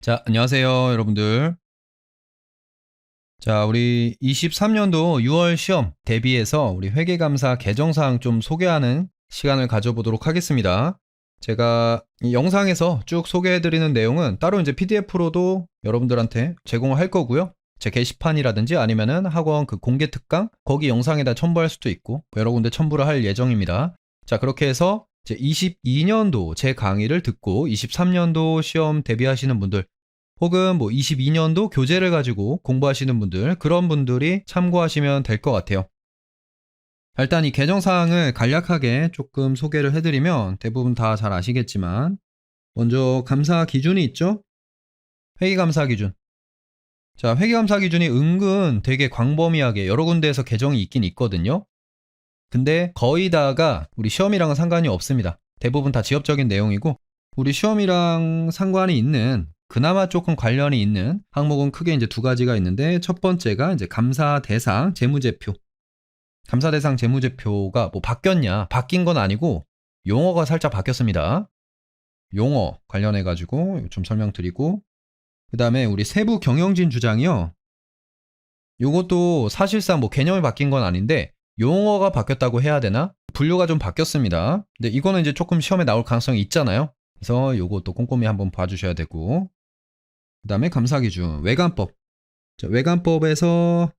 자, 안녕하세요, 여러분들. 자, 우리 23년도 6월 시험 대비해서 우리 회계감사 개정사항 좀 소개하는 시간을 가져보도록 하겠습니다. 제가 이 영상에서 쭉 소개해드리는 내용은 따로 이제 PDF로도 여러분들한테 제공을 할 거고요. 제 게시판이라든지 아니면은 학원 그 공개 특강 거기 영상에다 첨부할 수도 있고 여러 군데 첨부를 할 예정입니다. 자, 그렇게 해서 이제 22년도 제 강의를 듣고 23년도 시험 대비하시는 분들 혹은 뭐 22년도 교재를 가지고 공부하시는 분들, 그런 분들이 참고하시면 될 것 같아요. 일단 이 개정사항을 간략하게 조금 소개를 해드리면 대부분 다 잘 아시겠지만, 먼저 감사 기준이 있죠? 회계감사 기준. 자, 회계감사 기준이 은근 되게 광범위하게 여러 군데에서 개정이 있긴 있거든요. 근데 거의 다가 우리 시험이랑은 상관이 없습니다. 대부분 다 지엽적인 내용이고, 우리 시험이랑 상관이 있는 그나마 조금 관련이 있는 항목은 크게 이제 두 가지가 있는데, 첫 번째가 이제 감사 대상 재무제표. 감사 대상 재무제표가 뭐 바뀌었냐? 바뀐 건 아니고 용어가 살짝 바뀌었습니다. 용어 관련해 가지고 좀 설명드리고, 그다음에 우리 세부 경영진 주장이요. 요것도 사실상 뭐 개념이 바뀐 건 아닌데 용어가 바뀌었다고 해야 되나? 분류가 좀 바뀌었습니다. 근데 이거는 이제 조금 시험에 나올 가능성이 있잖아요. 그래서 요것도 꼼꼼히 한번 봐주셔야 되고, 그 다음에 감사기준, 외관법. 자, 외관법에서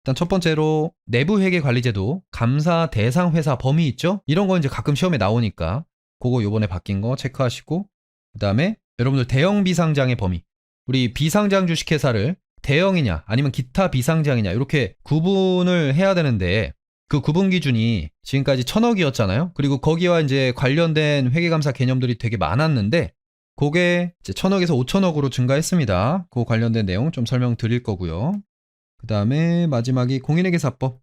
일단 첫 번째로 내부회계관리제도, 감사 대상 회사 범위 있죠? 이런 거 이제 가끔 시험에 나오니까 그거 요번에 바뀐 거 체크하시고, 그 다음에 여러분들 대형 비상장의 범위. 우리 비상장 주식회사를 대형이냐 아니면 기타 비상장이냐 이렇게 구분을 해야 되는데, 그 구분 기준이 지금까지 1,000억이었잖아요. 그리고 거기와 이제 관련된 회계감사 개념들이 되게 많았는데 그게 이제 1,000억에서 5,000억으로 증가했습니다. 그 관련된 내용 좀 설명드릴 거고요. 그 다음에 마지막이 공인회계사법.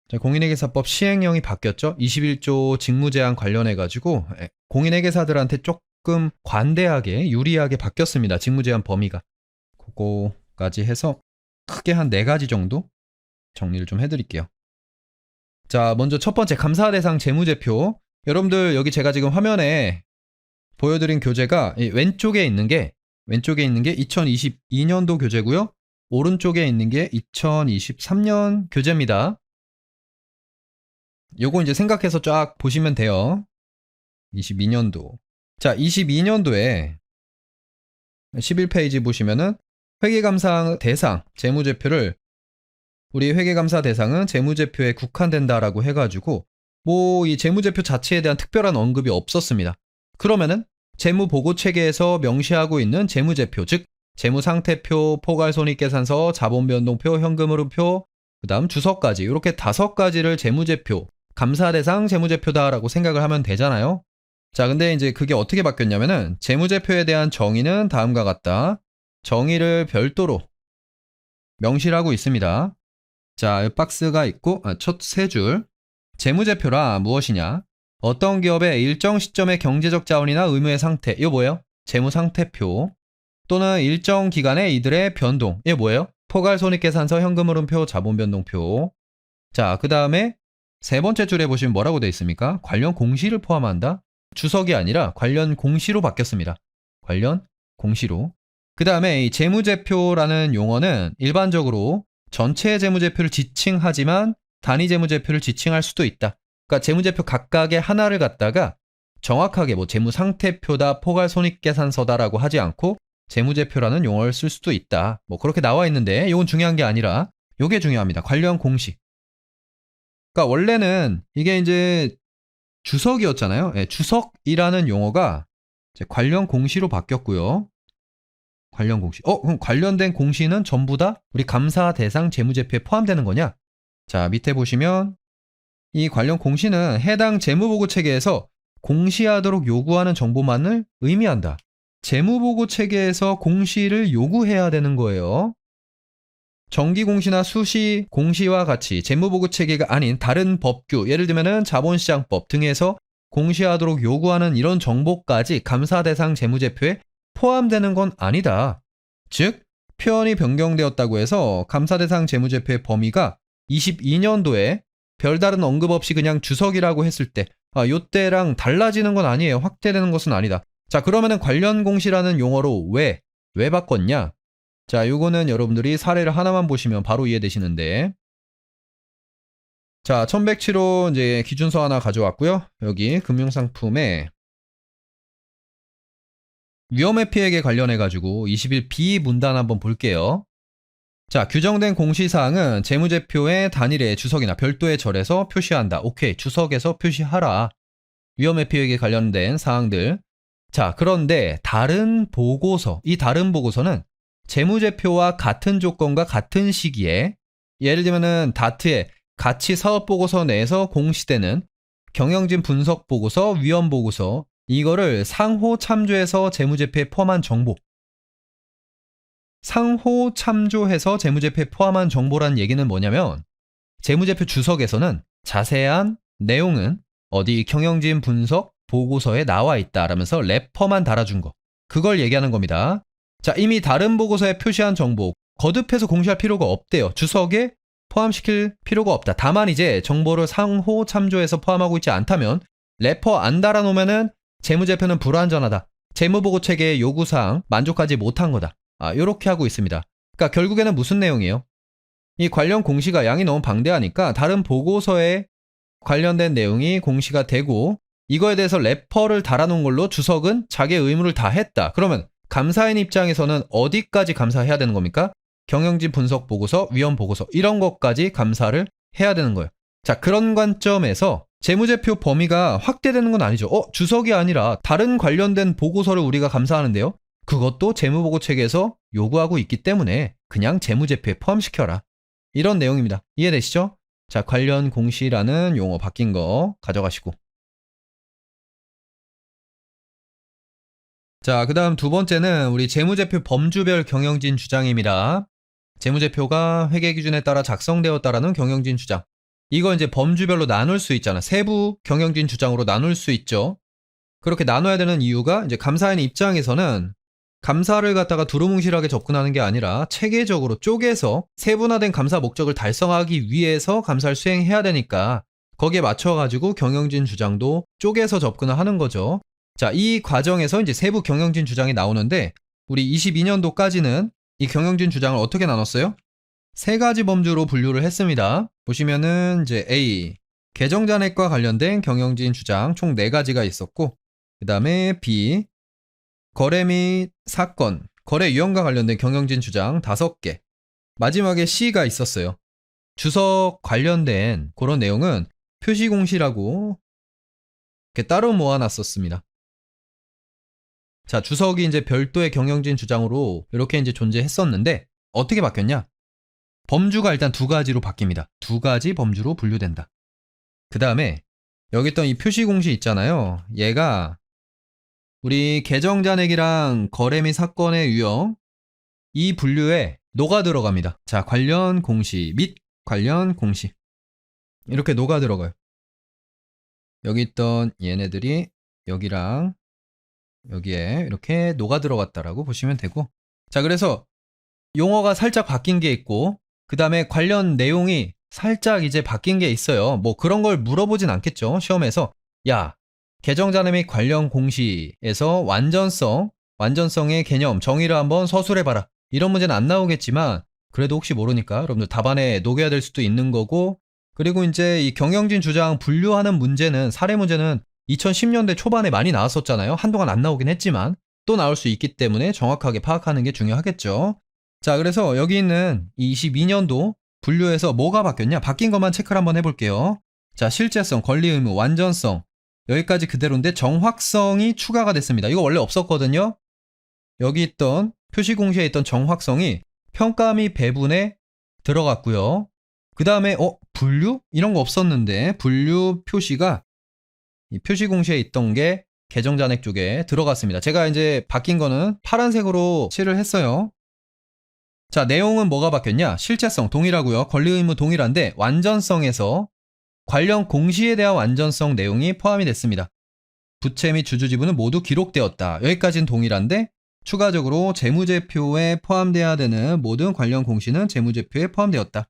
자, 공인회계사법 시행령이 바뀌었죠. 21조 직무제한 관련해가지고 공인회계사들한테 조금 관대하게 유리하게 바뀌었습니다. 직무제한 범위가. 그거까지 해서 크게 한 4가지 정도 정리를 좀 해드릴게요. 자, 먼저 첫 번째 감사 대상 재무제표. 여러분들 여기 제가 지금 화면에 보여드린 교재가 왼쪽에 있는 게 2022년도 교재고요. 오른쪽에 있는 게 2023년 교재입니다. 요거 이제 생각해서 쫙 보시면 돼요. 22년도. 자, 22년도에 11페이지 보시면은 회계감사 대상 재무제표를 우리 회계감사 대상은 재무제표에 국한된다라고 해가지고 뭐 이 재무제표 자체에 대한 특별한 언급이 없었습니다. 그러면은 재무보고체계에서 명시하고 있는 재무제표, 즉 재무상태표, 포괄손익계산서, 자본변동표, 현금흐름표, 그 다음 주석까지 이렇게 5가지를 재무제표, 감사대상 재무제표다라고 생각을 하면 되잖아요. 자, 근데 이제 그게 어떻게 바뀌었냐면은 재무제표에 대한 정의는 다음과 같다. 정의를 별도로 명시를 하고 있습니다. 자, 박스가 있고 첫 3줄. 재무제표라 무엇이냐? 어떤 기업의 일정 시점의 경제적 자원이나 의무의 상태, 이거 뭐예요? 재무상태표. 또는 일정 기간의 이들의 변동, 이게 뭐예요? 포괄손익계산서, 현금흐름표, 자본변동표. 자, 그 다음에 3번째 줄에 보시면 뭐라고 되어 있습니까? 관련 공시를 포함한다? 주석이 아니라 관련 공시로 바뀌었습니다. 관련 공시로. 그 다음에 이 재무제표라는 용어는 일반적으로 전체 재무제표를 지칭하지만 단위 재무제표를 지칭할 수도 있다. 그러니까 재무제표 각각의 하나를 갖다가 정확하게 뭐 재무상태표다, 포괄손익계산서다라고 하지 않고 재무제표라는 용어를 쓸 수도 있다. 뭐 그렇게 나와 있는데 이건 중요한 게 아니라 이게 중요합니다. 관련 공시. 그러니까 원래는 이게 이제 주석이었잖아요. 예, 주석이라는 용어가 이제 관련 공시로 바뀌었고요. 관련 공시. 그럼 관련된 공시는 전부 다 우리 감사 대상 재무제표에 포함되는 거냐? 자, 밑에 보시면 이 관련 공시는 해당 재무보고 체계에서 공시하도록 요구하는 정보만을 의미한다. 재무보고 체계에서 공시를 요구해야 되는 거예요. 정기공시나 수시공시와 같이 재무보고 체계가 아닌 다른 법규, 예를 들면 자본시장법 등에서 공시하도록 요구하는 이런 정보까지 감사 대상 재무제표에 포함되는 건 아니다. 즉, 표현이 변경되었다고 해서 감사 대상 재무제표의 범위가 22년도에 별다른 언급 없이 그냥 주석이라고 했을 때 요때랑 달라지는 건 아니에요. 확대되는 것은 아니다. 자, 그러면은 관련 공시라는 용어로 왜 바꿨냐? 자, 요거는 여러분들이 사례를 하나만 보시면 바로 이해되시는데. 자, 1107호 이제 기준서 하나 가져왔고요. 여기 금융상품에 위험회피액에 관련해가지고 21B 문단 한번 볼게요. 자, 규정된 공시사항은 재무제표의 단일의 주석이나 별도의 절에서 표시한다. 오케이, 주석에서 표시하라. 위험회피액에 관련된 사항들. 자, 그런데 다른 보고서, 이 다른 보고서는 재무제표와 같은 조건과 같은 시기에, 예를 들면은 다트의 가치 사업보고서 내에서 공시되는 경영진 분석보고서, 위험보고서, 이거를 상호 참조해서 재무제표에 포함한 정보. 상호 참조해서 재무제표에 포함한 정보란 얘기는 뭐냐면 재무제표 주석에서는 자세한 내용은 어디 경영진 분석 보고서에 나와 있다라면서 래퍼만 달아준 거. 그걸 얘기하는 겁니다. 자, 이미 다른 보고서에 표시한 정보 거듭해서 공시할 필요가 없대요. 주석에 포함시킬 필요가 없다. 다만 이제 정보를 상호 참조해서 포함하고 있지 않다면 래퍼 안 달아놓으면은 재무제표는 불완전하다. 재무보고 체계의 요구사항 만족하지 못한 거다. 요렇게 하고 있습니다. 그러니까 결국에는 무슨 내용이에요? 이 관련 공시가 양이 너무 방대하니까 다른 보고서에 관련된 내용이 공시가 되고 이거에 대해서 래퍼를 달아놓은 걸로 주석은 자기의 의무를 다 했다. 그러면 감사인 입장에서는 어디까지 감사해야 되는 겁니까? 경영진 분석 보고서, 위험 보고서 이런 것까지 감사를 해야 되는 거예요. 자, 그런 관점에서 재무제표 범위가 확대되는 건 아니죠. 주석이 아니라 다른 관련된 보고서를 우리가 감사하는데요. 그것도 재무보고 체계에서 요구하고 있기 때문에 그냥 재무제표에 포함시켜라. 이런 내용입니다. 이해되시죠? 자, 관련 공시라는 용어 바뀐 거 가져가시고. 자, 그 다음 두 번째는 우리 재무제표 범주별 경영진 주장입니다. 재무제표가 회계기준에 따라 작성되었다라는 경영진 주장. 이거 이제 범주별로 나눌 수 있잖아. 세부 경영진 주장으로 나눌 수 있죠. 그렇게 나눠야 되는 이유가 이제 감사인 입장에서는 감사를 갖다가 두루뭉실하게 접근하는 게 아니라 체계적으로 쪼개서 세분화된 감사 목적을 달성하기 위해서 감사를 수행해야 되니까 거기에 맞춰가지고 경영진 주장도 쪼개서 접근을 하는 거죠. 자, 이 과정에서 이제 세부 경영진 주장이 나오는데 우리 22년도까지는 이 경영진 주장을 어떻게 나눴어요? 세 가지 범주로 분류를 했습니다. 보시면은 이제 A, 계정잔액과 관련된 경영진 주장 총 4가지가 있었고, 그 다음에 B, 거래 및 사건, 거래 유형과 관련된 경영진 주장 5개. 마지막에 C가 있었어요. 주석 관련된 그런 내용은 표시공시라고 이렇게 따로 모아놨었습니다. 자, 주석이 이제 별도의 경영진 주장으로 이렇게 이제 존재했었는데 어떻게 바뀌었냐? 범주가 일단 2가지로 바뀝니다. 2가지 범주로 분류된다. 그 다음에 여기 있던 이 표시공시 있잖아요. 얘가 우리 계정잔액이랑 거래 및 사건의 유형 이 분류에 녹아 들어갑니다. 자, 관련 공시 및 관련 공시 이렇게 녹아 들어가요. 여기 있던 얘네들이 여기랑 여기에 이렇게 녹아 들어갔다라고 보시면 되고, 자, 그래서 용어가 살짝 바뀐 게 있고 그 다음에 관련 내용이 살짝 이제 바뀐 게 있어요. 뭐 그런 걸 물어보진 않겠죠. 시험에서 야, 계정잔액 및 관련 공시에서 완전성의 개념 정의를 한번 서술해봐라. 이런 문제는 안 나오겠지만 그래도 혹시 모르니까 여러분들 답안에 녹여야 될 수도 있는 거고, 그리고 이제 이 경영진 주장 분류하는 문제는 사례 문제는 2010년대 초반에 많이 나왔었잖아요. 한동안 안 나오긴 했지만 또 나올 수 있기 때문에 정확하게 파악하는 게 중요하겠죠. 자, 그래서 여기 있는 22년도 분류에서 뭐가 바뀌었냐? 바뀐 것만 체크를 한번 해볼게요. 자, 실제성, 권리 의무, 완전성 여기까지 그대로인데 정확성이 추가가 됐습니다. 이거 원래 없었거든요. 여기 있던 표시공시에 있던 정확성이 평가 및 배분에 들어갔고요. 그 다음에 분류? 이런 거 없었는데 분류 표시가 이 표시공시에 있던 게 계정잔액 쪽에 들어갔습니다. 제가 이제 바뀐 거는 파란색으로 칠을 했어요. 자, 내용은 뭐가 바뀌었냐? 실체성 동일하고요. 권리 의무 동일한데 완전성에서 관련 공시에 대한 완전성 내용이 포함이 됐습니다. 부채 및 주주지분은 모두 기록되었다. 여기까지는 동일한데 추가적으로 재무제표에 포함돼야 되는 모든 관련 공시는 재무제표에 포함되었다.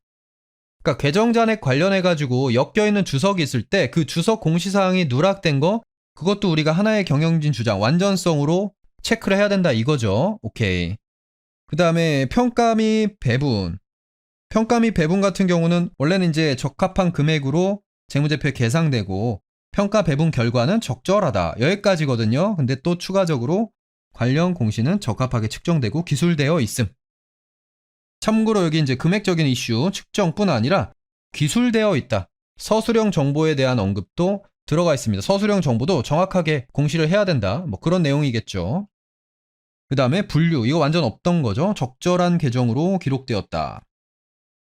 그러니까 계정잔액 관련해가지고 엮여있는 주석이 있을 때 그 주석 공시사항이 누락된 거 그것도 우리가 하나의 경영진 주장, 완전성으로 체크를 해야 된다 이거죠. 오케이. 그 다음에 평가 및 배분. 평가 및 배분 같은 경우는 원래는 이제 적합한 금액으로 재무제표에 계상되고 평가 배분 결과는 적절하다. 여기까지거든요. 근데 또 추가적으로 관련 공시는 적합하게 측정되고 기술되어 있음. 참고로 여기 이제 금액적인 이슈 측정뿐 아니라 기술되어 있다. 서술형 정보에 대한 언급도 들어가 있습니다. 서술형 정보도 정확하게 공시를 해야 된다. 뭐 그런 내용이겠죠. 그 다음에 분류. 이거 완전 없던 거죠. 적절한 계정으로 기록되었다.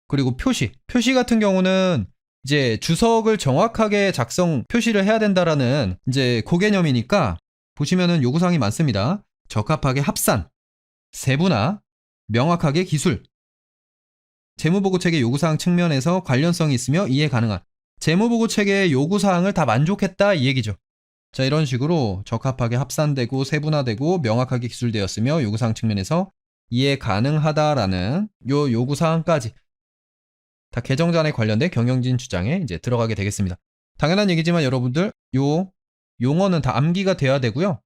그리고 표시. 표시 같은 경우는 이제 주석을 정확하게 표시를 해야 된다라는 이제 그 개념이니까 보시면은 요구사항이 많습니다. 적합하게 합산, 세분화, 명확하게 기술. 재무보고 체계 요구사항 측면에서 관련성이 있으며 이해 가능한. 재무보고 체계의 요구사항을 다 만족했다 이 얘기죠. 자, 이런 식으로 적합하게 합산되고 세분화되고 명확하게 기술되었으며 요구사항 측면에서 이해 가능하다라는 요 요구사항까지 다 개정전에 관련된 경영진 주장에 이제 들어가게 되겠습니다. 당연한 얘기지만 여러분들 요 용어는 다 암기가 돼야 되고요.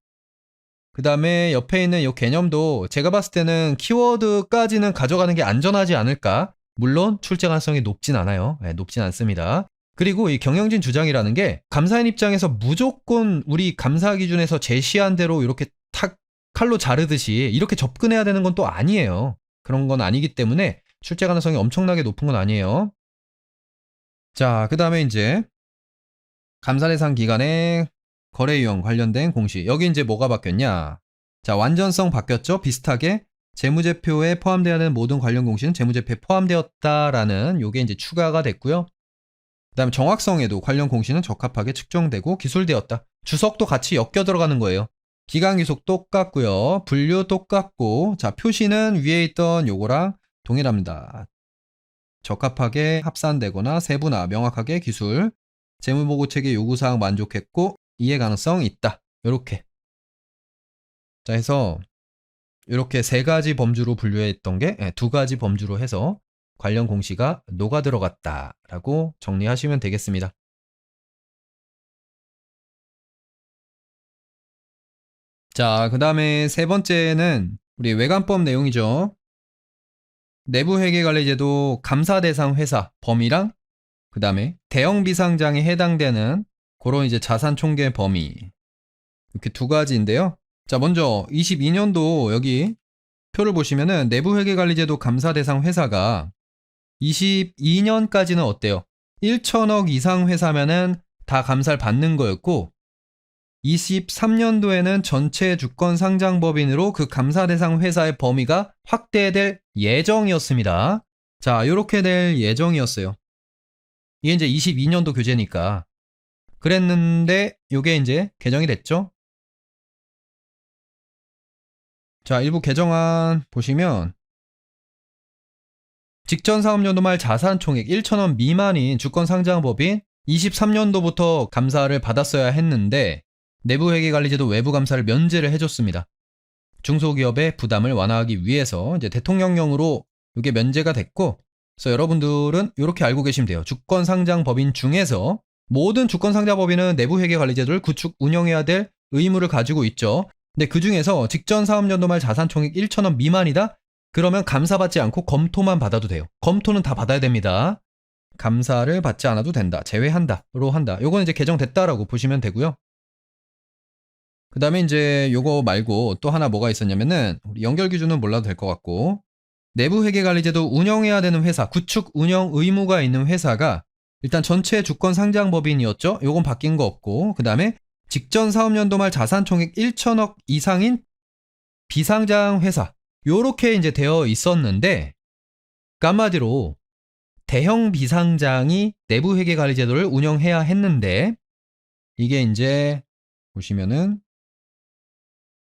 그 다음에 옆에 있는 요 개념도 제가 봤을 때는 키워드까지는 가져가는 게 안전하지 않을까. 물론 출제 가능성이 높진 않아요. 네, 높진 않습니다. 그리고 이 경영진 주장이라는 게 감사인 입장에서 무조건 우리 감사 기준에서 제시한 대로 이렇게 탁 칼로 자르듯이 이렇게 접근해야 되는 건 또 아니에요. 그런 건 아니기 때문에 출제 가능성이 엄청나게 높은 건 아니에요. 자, 그 다음에 이제 감사 대상 기간에 거래 유형 관련된 공시. 여기 이제 뭐가 바뀌었냐? 자, 완전성 바뀌었죠? 비슷하게 재무제표에 포함되어야 하는 모든 관련 공시는 재무제표에 포함되었다라는 요게 이제 추가가 됐고요. 그 다음에 정확성에도 관련 공시는 적합하게 측정되고 기술되었다. 주석도 같이 엮여 들어가는 거예요. 기간 기속 똑같고요. 분류 똑같고, 자, 표시는 위에 있던 요거랑 동일합니다. 적합하게 합산되거나 세분화, 명확하게 기술, 재무보고 체계 요구사항 만족했고 이해 가능성 있다. 요렇게. 자, 해서 이렇게 세 가지 범주로 분류했던 게 두 가지 범주로 해서 관련 공시가 녹아 들어갔다라고 정리하시면 되겠습니다. 자, 그 다음에 세 번째는 우리 외관법 내용이죠. 내부회계관리제도 감사 대상 회사 범위랑 그 다음에 대형 비상장에 해당되는 그런 이제 자산 총계 범위 이렇게 두 가지인데요. 자, 먼저 22년도 여기 표를 보시면은 내부회계관리제도 감사 대상 회사가 22년까지는 어때요? 1천억 이상 회사면은 다 감사를 받는 거였고 23년도에는 전체 주권 상장법인으로 그 감사 대상 회사의 범위가 확대될 예정이었습니다. 자, 이렇게 될 예정이었어요. 이게 이제 22년도 교재니까. 그랬는데 이게 이제 개정이 됐죠. 자, 일부 개정안 보시면 직전 사업연도 말 자산 총액 1천원 미만인 주권 상장법인 23년도부터 감사를 받았어야 했는데 내부회계관리제도 외부감사를 면제를 해줬습니다. 중소기업의 부담을 완화하기 위해서 이제 대통령령으로 이게 면제가 됐고, 그래서 여러분들은 이렇게 알고 계시면 돼요. 주권상장법인 중에서 모든 주권상장법인은 내부회계관리제도를 구축 운영해야 될 의무를 가지고 있죠. 근데 그 중에서 직전 사업연도 말 자산 총액 1천원 미만이다? 그러면 감사받지 않고 검토만 받아도 돼요. 검토는 다 받아야 됩니다. 감사를 받지 않아도 된다. 제외한다로 한다. 요거는 이제 개정됐다라고 보시면 되고요. 그 다음에 이제 요거 말고 또 하나 뭐가 있었냐면은 우리 연결 기준은 몰라도 될 것 같고 내부회계관리제도 운영해야 되는 회사, 구축 운영 의무가 있는 회사가 일단 전체 주권 상장법인이었죠. 요건 바뀐 거 없고 그 다음에 직전 사업연도 말 자산 총액 1천억 이상인 비상장 회사 요렇게 이제 되어 있었는데 한마디로 대형 비상장이 내부회계관리제도를 운영해야 했는데 이게 이제 보시면은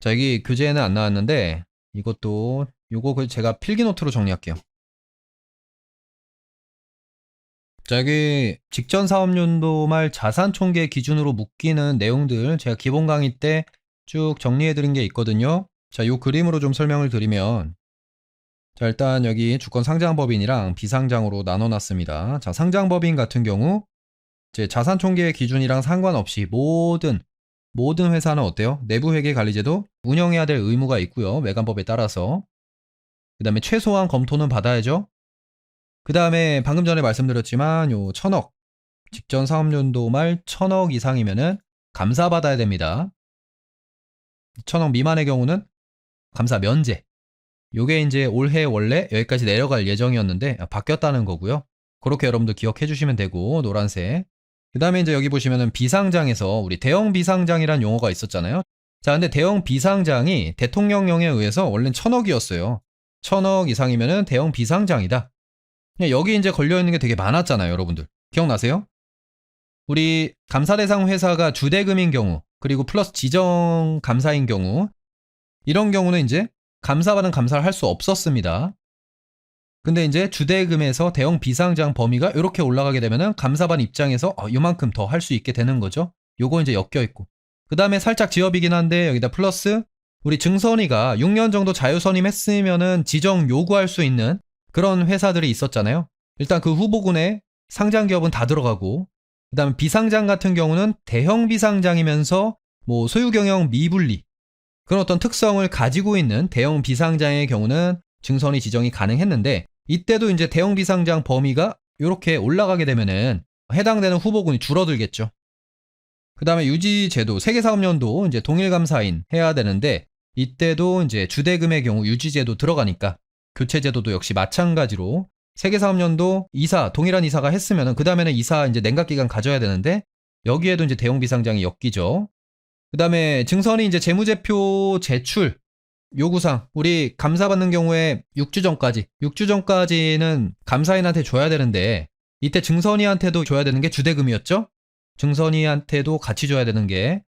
자, 여기 교재에는 안 나왔는데 이것도 요거 제가 필기노트로 정리할게요. 자, 여기 직전 사업연도 말 자산 총계 기준으로 묶이는 내용들 제가 기본 강의 때 쭉 정리해 드린 게 있거든요. 자, 요 그림으로 좀 설명을 드리면 자, 일단 여기 주권 상장법인이랑 비상장으로 나눠 놨습니다. 자, 상장법인 같은 경우 이제 자산 총계 기준이랑 상관없이 모든 모든 회사는 어때요? 내부회계관리제도 운영해야 될 의무가 있고요. 외관법에 따라서. 그 다음에 최소한 검토는 받아야죠. 그 다음에 방금 전에 말씀드렸지만 요 1000억, 직전 사업연도 말 1000억 이상이면은 감사받아야 됩니다. 1000억 미만의 경우는 감사 면제. 요게 이제 올해 원래 여기까지 내려갈 예정이었는데 바뀌었다는 거고요. 그렇게 여러분들 기억해 주시면 되고, 노란색. 그 다음에 이제 여기 보시면은 비상장에서 우리 대형 비상장이란 용어가 있었잖아요. 자, 근데 대형 비상장이 대통령령에 의해서 원래는 1000억이었어요. 1000억 이상이면은 대형 비상장이다. 여기 이제 걸려있는 게 되게 많았잖아요, 여러분들. 기억나세요? 우리 감사 대상 회사가 주대금인 경우, 그리고 플러스 지정 감사인 경우, 이런 경우는 이제 감사받은 감사를 할 수 없었습니다. 근데 이제 주대금에서 대형 비상장 범위가 이렇게 올라가게 되면은 감사반 입장에서 이만큼 더 할 수 있게 되는 거죠. 요거 이제 엮여 있고. 그 다음에 살짝 지업이긴 한데 여기다 플러스 우리 증선이가 6년 정도 자유선임했으면은 지정 요구할 수 있는 그런 회사들이 있었잖아요. 일단 그 후보군에 상장 기업은 다 들어가고, 그 다음에 비상장 같은 경우는 대형 비상장이면서 뭐 소유 경영 미분리 그런 어떤 특성을 가지고 있는 대형 비상장의 경우는 증선이 지정이 가능했는데, 이때도 이제 대형 비상장 범위가 이렇게 올라가게 되면은 해당되는 후보군이 줄어들겠죠. 그 다음에 유지제도, 세계사업연도 이제 동일감사인 해야 되는데, 이때도 이제 주대금의 경우 유지제도 들어가니까 교체제도도 역시 마찬가지로 세계사업연도 이사, 동일한 이사가 했으면은 그 다음에는 이사 이제 냉각기간 가져야 되는데, 여기에도 이제 대형 비상장이 엮이죠. 그 다음에 증선이 이제 재무제표 제출 요구상, 우리 감사받는 경우에 6주 전까지는 감사인한테 줘야 되는데, 이때 증선이한테도 줘야 되는 게 주대금이었죠? 증선이한테도 같이 줘야 되는 게.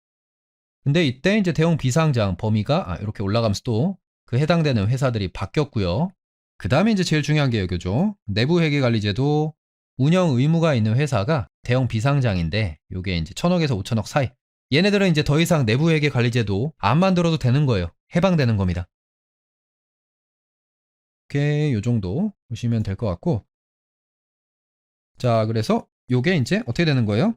근데 이때 이제 대형 비상장 범위가 이렇게 올라가면서 또 그 해당되는 회사들이 바뀌었고요. 그 다음에 이제 제일 중요한 게 여기죠. 내부회계관리제도 운영 의무가 있는 회사가 대형 비상장인데, 요게 이제 1000억에서 5000억 사이. 얘네들은 이제 더 이상 내부회계관리제도 안 만들어도 되는 거예요. 해방되는 겁니다. 이렇게 요 정도 보시면 될 것 같고, 자, 그래서 요게 이제 어떻게 되는 거예요?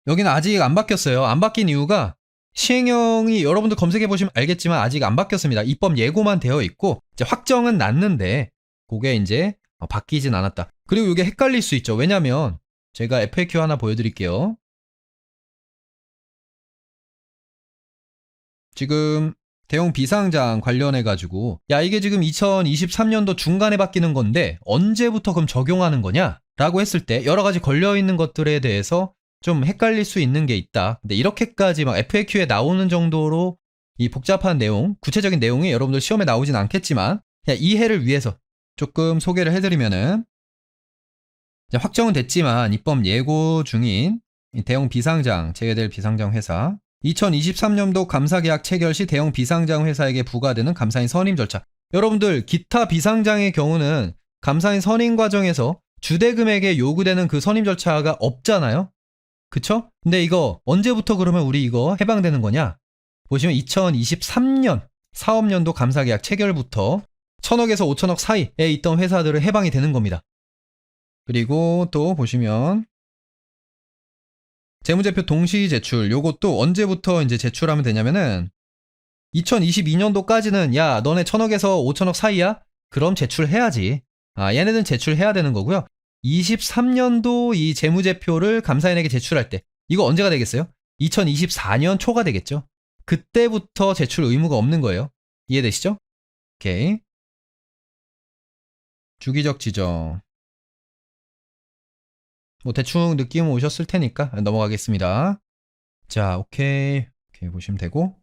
여기는 아직 안 바뀌었어요. 안 바뀐 이유가 시행령이 여러분들 검색해 보시면 알겠지만 아직 안 바뀌었습니다. 입법 예고만 되어 있고 이제 확정은 났는데 그게 이제 바뀌진 않았다. 그리고 이게 헷갈릴 수 있죠. 왜냐면 제가 FAQ 하나 보여드릴게요. 지금 대형 비상장 관련해가지고 이게 지금 2023년도 중간에 바뀌는 건데 언제부터 그럼 적용하는 거냐? 라고 했을 때 여러 가지 걸려있는 것들에 대해서 좀 헷갈릴 수 있는 게 있다. 근데 이렇게까지 막 FAQ에 나오는 정도로 이 복잡한 내용, 구체적인 내용이 여러분들 시험에 나오진 않겠지만 그냥 이해를 위해서 조금 소개를 해드리면은, 확정은 됐지만 입법 예고 중인 대형 비상장, 재개될 비상장 회사 2023년도 감사계약 체결 시 대형 비상장 회사에게 부과되는 감사인 선임 절차. 여러분들 기타 비상장의 경우는 감사인 선임 과정에서 주대금에게 요구되는 그 선임 절차가 없잖아요. 그쵸? 근데 이거 언제부터 그러면 우리 이거 해방되는 거냐? 보시면 2023년 사업연도 감사계약 체결부터 1000억에서 5000억 사이에 있던 회사들은 해방이 되는 겁니다. 그리고 또 보시면 재무제표 동시 제출, 요것도 언제부터 이제 제출하면 되냐면은 2022년도까지는 너네 1000억에서 5000억 사이야? 그럼 제출해야지. 얘네들은 제출해야 되는 거고요. 23년도 이 재무제표를 감사인에게 제출할 때, 이거 언제가 되겠어요? 2024년 초가 되겠죠. 그때부터 제출 의무가 없는 거예요. 이해되시죠? 오케이. 주기적 지정. 뭐 대충 느낌 오셨을 테니까 넘어가겠습니다. 자, 오케이. 이렇게 보시면 되고.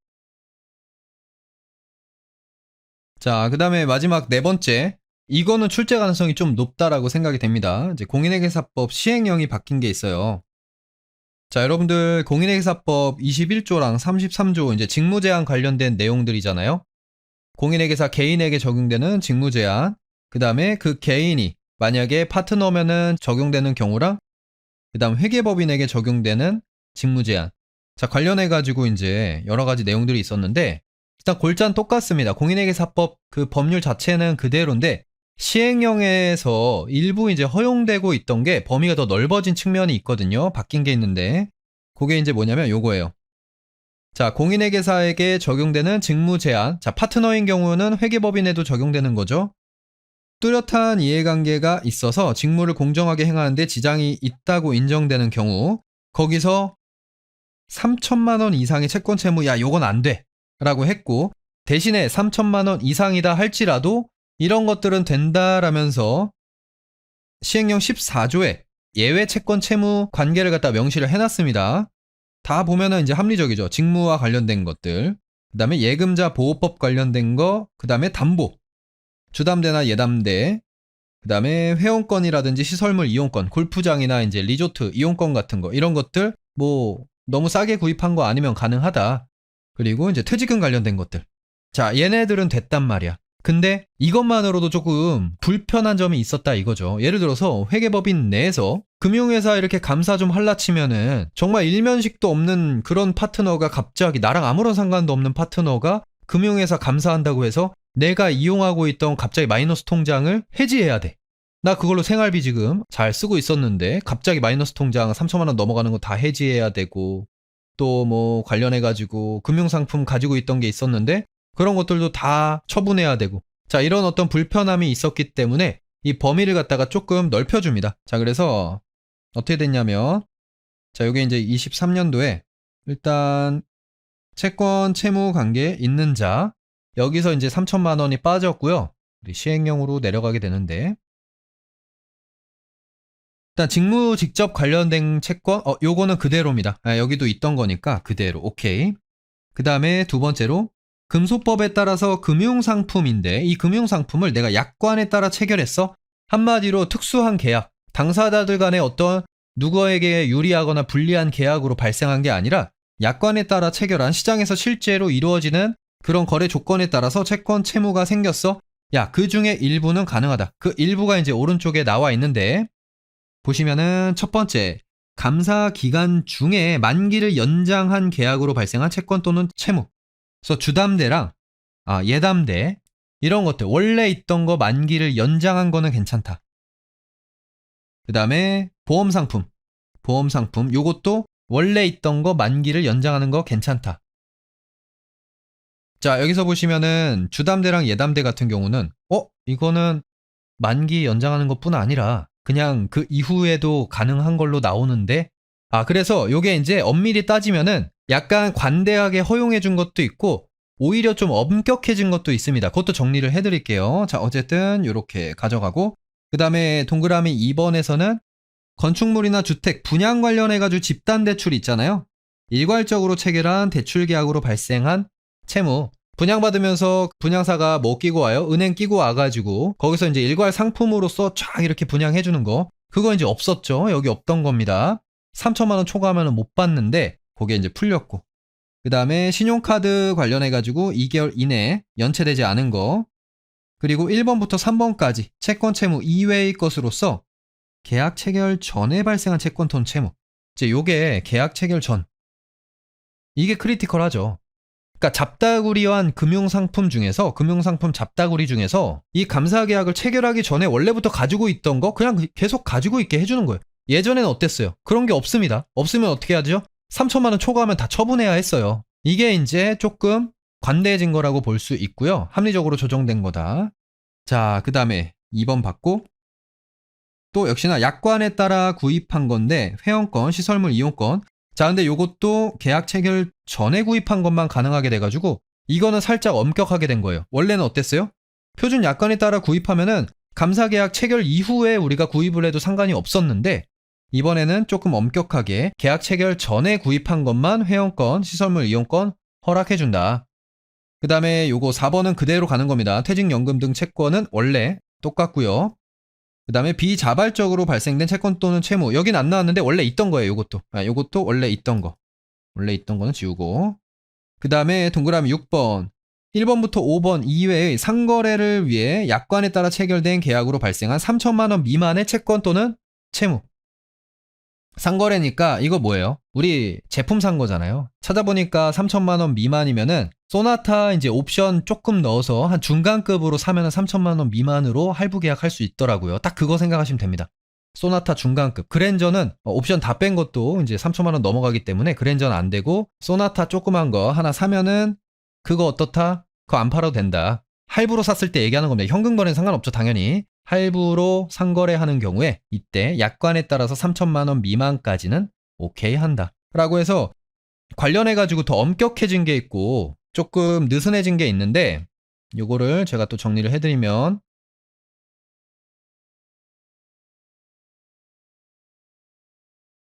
자, 그 다음에 마지막 네 번째. 이거는 출제 가능성이 좀 높다라고 생각이 됩니다. 이제 공인회계사법 시행령이 바뀐 게 있어요. 자, 여러분들 공인회계사법 21조랑 33조 이제 직무제한 관련된 내용들이잖아요. 공인회계사 개인에게 적용되는 직무제한, 그 다음에 그 개인이 만약에 파트너면은 적용되는 경우랑, 그 다음 회계법인에게 적용되는 직무제한. 자, 관련해가지고 이제 여러 가지 내용들이 있었는데, 일단 골자는 똑같습니다. 공인회계사법 그 법률 자체는 그대로인데, 시행령에서 일부 이제 허용되고 있던 게 범위가 더 넓어진 측면이 있거든요. 바뀐 게 있는데, 그게 이제 뭐냐면 요거예요. 자, 공인회계사에게 적용되는 직무 제한. 자, 파트너인 경우는 회계법인에도 적용되는 거죠. 뚜렷한 이해관계가 있어서 직무를 공정하게 행하는데 지장이 있다고 인정되는 경우 거기서 3천만 원 이상의 채권 채무 야 요건 안 돼 라고 했고 대신에 3천만 원 이상이다 할지라도 이런 것들은 된다라면서 시행령 14조에 예외 채권 채무 관계를 갖다 명시를 해놨습니다. 다 보면은 이제 합리적이죠. 직무와 관련된 것들. 그 다음에 예금자 보호법 관련된 거, 그 다음에 담보, 주담대나 예담대, 그 다음에 회원권이라든지 시설물 이용권, 골프장이나 이제 리조트 이용권 같은 거, 이런 것들, 뭐, 너무 싸게 구입한 거 아니면 가능하다. 그리고 이제 퇴직금 관련된 것들. 자, 얘네들은 됐단 말이야. 근데 이것만으로도 조금 불편한 점이 있었다 이거죠. 예를 들어서 회계법인 내에서 금융회사 이렇게 감사 좀 할라치면은 정말 일면식도 없는 그런 파트너가 갑자기 나랑 아무런 상관도 없는 파트너가 금융회사 감사한다고 해서 내가 이용하고 있던 갑자기 마이너스 통장을 해지해야 돼. 나 그걸로 생활비 지금 잘 쓰고 있었는데 갑자기 마이너스 통장 3천만 원 넘어가는 거 다 해지해야 되고 또 뭐 관련해가지고 금융상품 가지고 있던 게 있었는데 그런 것들도 다 처분해야 되고 자 이런 어떤 불편함이 있었기 때문에 이 범위를 갖다가 조금 넓혀줍니다. 자 그래서 어떻게 됐냐면 자 요게 이제 23년도에 일단 채권 채무 관계 있는 자 여기서 이제 3천만 원이 빠졌고요. 우리 시행령으로 내려가게 되는데 일단 직무 직접 관련된 채권 요거는 그대로입니다. 여기도 있던 거니까 그대로 오케이. 그 다음에 두 번째로 금소법에 따라서 금융상품인데 이 금융상품을 내가 약관에 따라 체결했어. 한마디로 특수한 계약, 당사자들 간의 어떤 누구에게 유리하거나 불리한 계약으로 발생한 게 아니라 약관에 따라 체결한 시장에서 실제로 이루어지는 그런 거래 조건에 따라서 채권 채무가 생겼어. 야, 그 중에 일부는 가능하다. 그 일부가 이제 오른쪽에 나와 있는데 보시면은 첫 번째 감사 기간 중에 만기를 연장한 계약으로 발생한 채권 또는 채무. 그래서 주담대랑 예담대 이런 것들 원래 있던 거 만기를 연장한 거는 괜찮다. 그 다음에 보험상품 요것도 원래 있던 거 만기를 연장하는 거 괜찮다. 자 여기서 보시면은 주담대랑 예담대 같은 경우는 이거는 만기 연장하는 것뿐 아니라 그냥 그 이후에도 가능한 걸로 나오는데 그래서 요게 이제 엄밀히 따지면은 약간 관대하게 허용해 준 것도 있고 오히려 좀 엄격해진 것도 있습니다. 그것도 정리를 해드릴게요. 자 어쨌든 요렇게 가져가고 그 다음에 동그라미 2번에서는 건축물이나 주택 분양 관련해가지고 집단대출 있잖아요. 일괄적으로 체결한 대출계약으로 발생한 채무 분양받으면서 분양사가 뭐 끼고 와요? 은행 끼고 와가지고 거기서 이제 일괄 상품으로서 쫙 이렇게 분양해주는 거 그거 이제 없었죠. 여기 없던 겁니다. 3천만 원 초과하면 못 받는데 그게 이제 풀렸고 그 다음에 신용카드 관련해가지고 2개월 이내 연체되지 않은 거 그리고 1번부터 3번까지 채권 채무 이외의 것으로서 계약 체결 전에 발생한 채권 또는 채무 이제 요게 계약 체결 전 이게 크리티컬하죠. 그러니까 잡다구리한 금융상품 중에서 금융상품 잡다구리 중에서 이 감사계약을 체결하기 전에 원래부터 가지고 있던 거 그냥 계속 가지고 있게 해주는 거예요. 예전에는 어땠어요? 그런 게 없습니다. 없으면 어떻게 하죠? 3천만 원 초과하면 다 처분해야 했어요. 이게 이제 조금 관대해진 거라고 볼 수 있고요. 합리적으로 조정된 거다. 자, 그 다음에 2번 받고 또 역시나 약관에 따라 구입한 건데 회원권, 시설물 이용권 자 근데 요것도 계약 체결 전에 구입한 것만 가능하게 돼가지고 이거는 살짝 엄격하게 된 거예요. 원래는 어땠어요? 표준 약관에 따라 구입하면은 감사계약 체결 이후에 우리가 구입을 해도 상관이 없었는데 이번에는 조금 엄격하게 계약 체결 전에 구입한 것만 회원권, 시설물 이용권 허락해준다. 그 다음에 요거 4번은 그대로 가는 겁니다. 퇴직연금 등 채권은 원래 똑같고요. 그 다음에 비자발적으로 발생된 채권 또는 채무 여긴 안 나왔는데 원래 있던 거예요. 요것도 원래 있던 거 원래 있던 거는 지우고 그 다음에 동그라미 6번 1번부터 5번 이외의 상거래를 위해 약관에 따라 체결된 계약으로 발생한 3천만 원 미만의 채권 또는 채무 상거래니까 이거 뭐예요? 우리 제품 산 거잖아요. 찾아보니까 3천만 원 미만이면은 소나타 이제 옵션 조금 넣어서 한 중간급으로 사면은 3천만 원 미만으로 할부 계약할 수 있더라고요. 딱 그거 생각하시면 됩니다. 소나타 중간급, 그랜저는 옵션 다 뺀 것도 이제 3천만 원 넘어가기 때문에 그랜저는 안 되고, 소나타 조그만 거 하나 사면은 그거 어떻다? 그거 안 팔아도 된다. 할부로 샀을 때 얘기하는 겁니다. 현금 거래는 상관없죠, 당연히. 할부로 상거래하는 경우에 이때 약관에 따라서 3천만 원 미만까지는 오케이 한다 라고 해서, 관련해가지고 더 엄격해진 게 있고 조금 느슨해진 게 있는데, 요거를 제가 또 정리를 해드리면,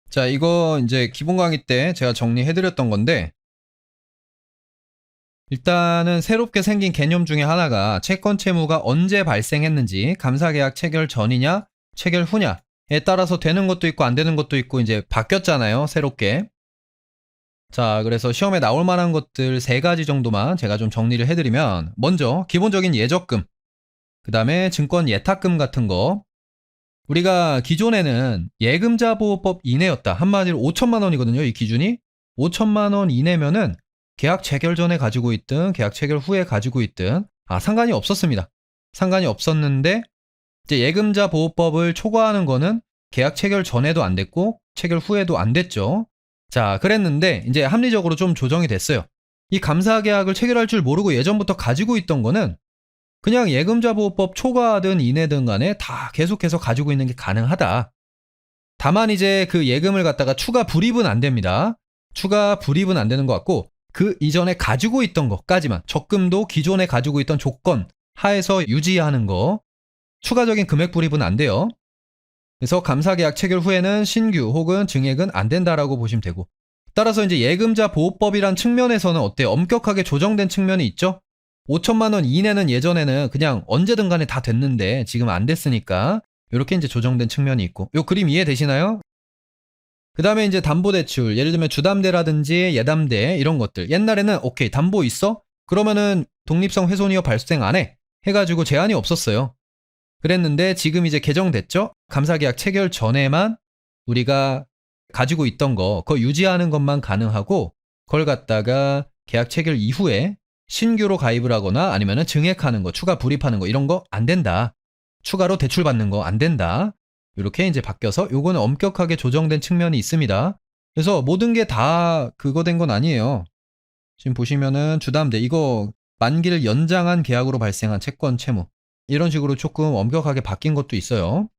자, 이거 이제 기본 강의 때 제가 정리해드렸던 건데, 일단은 새롭게 생긴 개념 중에 하나가 채권 채무가 언제 발생했는지, 감사계약 체결 전이냐 체결 후냐에 따라서 되는 것도 있고 안 되는 것도 있고 이제 바뀌었잖아요, 새롭게. 자, 그래서 시험에 나올 만한 것들 3가지 정도만 제가 좀 정리를 해드리면, 먼저 기본적인 예적금, 그 다음에 증권 예탁금 같은 거. 우리가 기존에는 예금자 보호법 이내였다. 한마디로 5천만 원이거든요, 이 기준이. 5천만 원 이내면은 계약 체결 전에 가지고 있든 계약 체결 후에 가지고 있든 상관이 없었습니다. 상관이 없었는데, 이제 예금자 보호법을 초과하는 거는 계약 체결 전에도 안 됐고 체결 후에도 안 됐죠. 자, 그랬는데 이제 합리적으로 좀 조정이 됐어요. 이 감사계약을 체결할 줄 모르고 예전부터 가지고 있던 거는 그냥 예금자 보호법 초과든 이내든 간에 다 계속해서 가지고 있는 게 가능하다. 다만 이제 그 예금을 갖다가 추가 불입은 안 됩니다. 추가 불입은 안 되는 것 같고, 그 이전에 가지고 있던 것까지만, 적금도 기존에 가지고 있던 조건 하에서 유지하는 거, 추가적인 금액 불입은 안 돼요. 그래서 감사계약 체결 후에는 신규 혹은 증액은 안 된다라고 보시면 되고, 따라서 이제 예금자 보호법이란 측면에서는 어때요? 엄격하게 조정된 측면이 있죠? 5천만 원 이내는 예전에는 그냥 언제든 간에 다 됐는데 지금 안 됐으니까 이렇게 이제 조정된 측면이 있고, 요 그림 이해되시나요? 그 다음에 이제 담보대출, 예를 들면 주담대라든지 예담대 이런 것들, 옛날에는 오케이 담보 있어? 그러면은 독립성 훼손이여 발생 안 해 해가지고 제한이 없었어요. 그랬는데 지금 이제 개정됐죠? 감사계약 체결 전에만 우리가 가지고 있던 거, 그거 유지하는 것만 가능하고, 그걸 갖다가 계약 체결 이후에 신규로 가입을 하거나 아니면 증액하는 거, 추가 불입하는 거 이런 거 안 된다. 추가로 대출받는 거 안 된다. 이렇게 이제 바뀌어서 요거는 엄격하게 조정된 측면이 있습니다. 그래서 모든 게 다 그거 된 건 아니에요. 지금 보시면은 주담대 이거 만기를 연장한 계약으로 발생한 채권 채무, 이런 식으로 조금 엄격하게 바뀐 것도 있어요.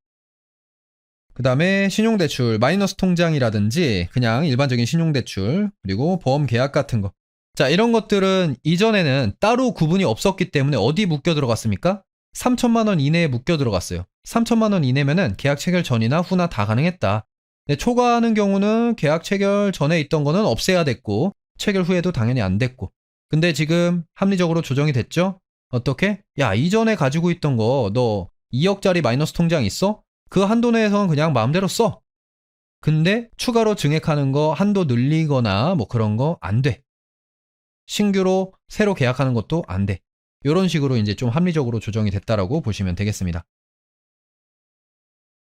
그 다음에 신용대출, 마이너스 통장이라든지 그냥 일반적인 신용대출, 그리고 보험 계약 같은 거. 자, 이런 것들은 이전에는 따로 구분이 없었기 때문에 어디 묶여 들어갔습니까? 3천만 원 이내에 묶여 들어갔어요. 3천만 원 이내면은 계약 체결 전이나 후나 다 가능했다. 근데 초과하는 경우는 계약 체결 전에 있던 거는 없애야 됐고, 체결 후에도 당연히 안 됐고. 근데 지금 합리적으로 조정이 됐죠? 어떻게? 야, 이전에 가지고 있던 거 너 2억짜리 마이너스 통장 있어? 그 한도 내에서는 그냥 마음대로 써. 근데 추가로 증액하는 거 한도 늘리거나 뭐 그런 거 안 돼. 신규로 새로 계약하는 것도 안 돼. 이런 식으로 이제 좀 합리적으로 조정이 됐다라고 보시면 되겠습니다.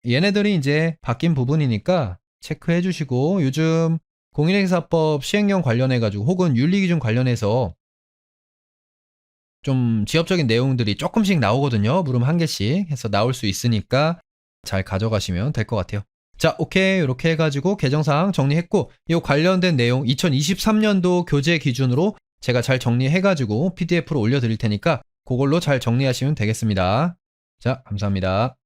얘네들이 이제 바뀐 부분이니까 체크해 주시고, 요즘 공인행사법 시행령 관련해가지고 혹은 윤리기준 관련해서 좀 지엽적인 내용들이 조금씩 나오거든요. 물음 1개씩 해서 나올 수 있으니까 잘 가져가시면 될 것 같아요. 자, 오케이. 이렇게 해가지고 개정사항 정리했고, 이 관련된 내용 2023년도 교재 기준으로 제가 잘 정리해가지고 PDF로 올려드릴 테니까 그걸로 잘 정리하시면 되겠습니다. 자, 감사합니다.